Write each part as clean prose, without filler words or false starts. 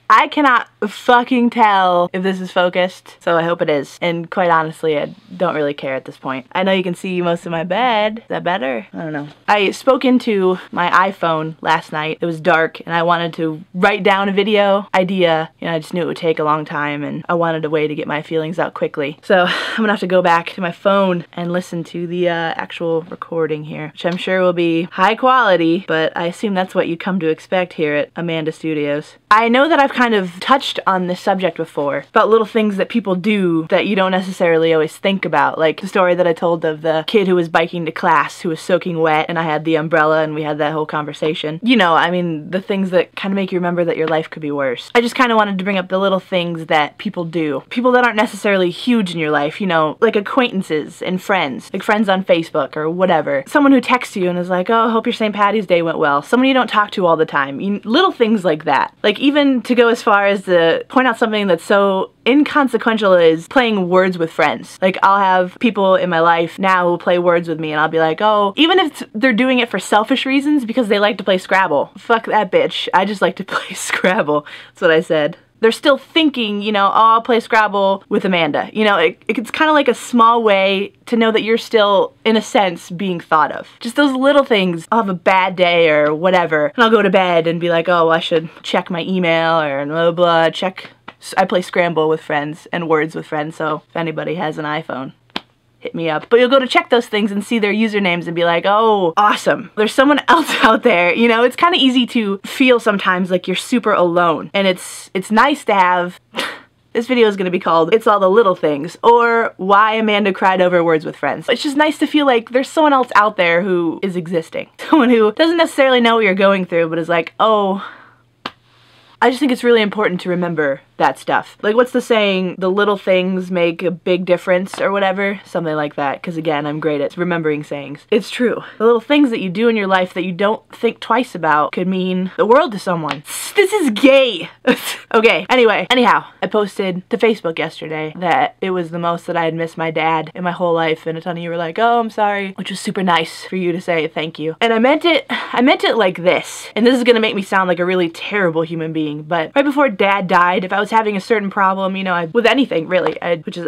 I cannot fucking tell if this is focused, so I hope it is. And quite honestly, I don't really care at this point. I know you can see most of my bed. Is that better? I don't know. I spoke into my iPhone last night. It was dark, and I wanted to write down a video idea. You know, I just knew it would take a long time, and I wanted a way to get my feelings out quickly. So I'm gonna have to go back to my phone and listen to the actual recording here, which I'm sure will be high quality, but I assume that's what you come to expect here at Amanda Studios. I know that I've kind of touched on this subject before, about little things that people do that you don't necessarily always think about, like the story that I told of the kid who was biking to class who was soaking wet, and I had the umbrella and we had that whole conversation. You know, I mean, the things that kind of make you remember that your life could be worse. I just kind of wanted to bring up the little things that people do. People that aren't necessarily huge in your life, you know, like acquaintances and friends, like friends on Facebook or whatever. Someone who texts you and is like, oh, I hope your St. Patty's Day went well. Someone you don't talk to all the time. Little things like that. Like even to go as far as to point out something that's so inconsequential is playing words with friends. Like I'll have people in my life now who play words with me and I'll be like, oh, even if they're doing it for selfish reasons because they like to play Scrabble. Fuck that bitch. I just like to play Scrabble. That's what I said. They're still thinking, you know, oh, I'll play Scrabble with Amanda. You know, it's kind of like a small way to know that you're still, in a sense, being thought of. Just those little things. I'll have a bad day or whatever, and I'll go to bed and be like, oh, I should check my email or blah, blah, check. I play Scramble with friends and Words with friends, so if anybody has an iPhone, hit me up. But you'll go to check those things and see their usernames and be like, oh, awesome. There's someone else out there. You know, it's kind of easy to feel sometimes like you're super alone. And it's nice to have... This video is going to be called It's All the Little Things, or Why Amanda Cried Over Words with Friends. It's just nice to feel like there's someone else out there who is existing. Someone who doesn't necessarily know what you're going through, but is like, oh... I just think it's really important to remember that stuff. Like, what's the saying? The little things make a big difference or whatever? Something like that, because again, I'm great at remembering sayings. It's true. The little things that you do in your life that you don't think twice about could mean the world to someone. This is gay! Okay, anyhow, I posted to Facebook yesterday that it was the most that I had missed my dad in my whole life, and a ton of you were like, oh, I'm sorry, which was super nice for you to say thank you. And I meant it like this, and this is gonna make me sound like a really terrible human being, but right before Dad died, if I was having a certain problem, you know, with anything really, which is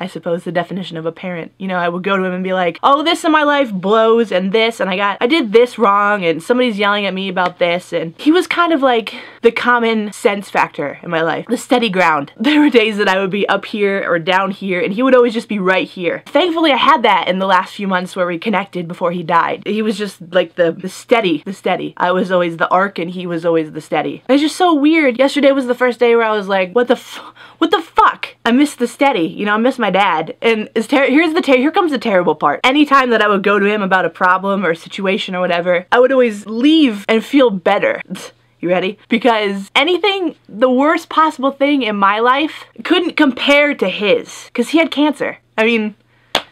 I suppose the definition of a parent, you know, I would go to him and be like, oh, this in my life blows, and this, and I did this wrong, and somebody's yelling at me about this, and he was kind of like the common sense factor in my life, the steady ground. There were days that I would be up here or down here, and he would always just be right here. Thankfully, I had that in the last few months where we connected before he died. He was just like the steady. I was always the arc, and he was always the steady. It's just so weird. Yesterday was the first day where I was like, what the fuck? I miss the steady. You know, I miss my dad. And here comes the terrible part. Anytime that I would go to him about a problem or a situation or whatever, I would always leave and feel better. You ready? Because anything, the worst possible thing in my life couldn't compare to his. Because he had cancer. I mean,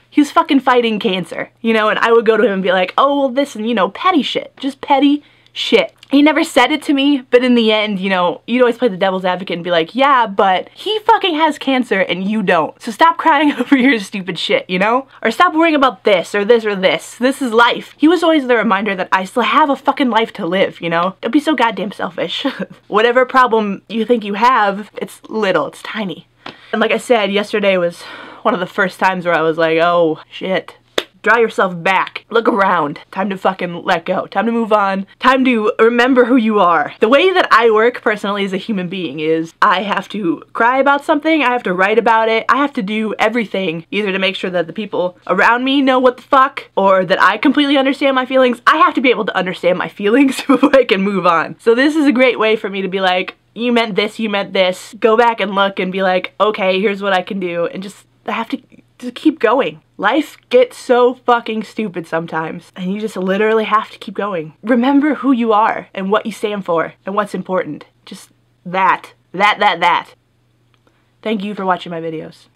he was fucking fighting cancer. You know, and I would go to him and be like, oh, well, this, and you know, petty shit. Just petty shit. He never said it to me, but in the end, you know, you'd always play the devil's advocate and be like, yeah, but he fucking has cancer and you don't. So stop crying over your stupid shit, you know? Or stop worrying about this or this or this. This is life. He was always the reminder that I still have a fucking life to live, you know? Don't be so goddamn selfish. Whatever problem you think you have, it's little, it's tiny. And like I said, yesterday was one of the first times where I was like, oh, shit. Draw yourself back. Look around. Time to fucking let go. Time to move on. Time to remember who you are. The way that I work personally as a human being is I have to cry about something, I have to write about it, I have to do everything either to make sure that the people around me know what the fuck or that I completely understand my feelings. I have to be able to understand my feelings before I can move on. So this is a great way for me to be like, you meant this, you meant this. Go back and look and be like, okay, here's what I can do, and just I have to keep going. Life gets so fucking stupid sometimes, and you just literally have to keep going. Remember who you are and what you stand for and what's important. Just that. Thank you for watching my videos.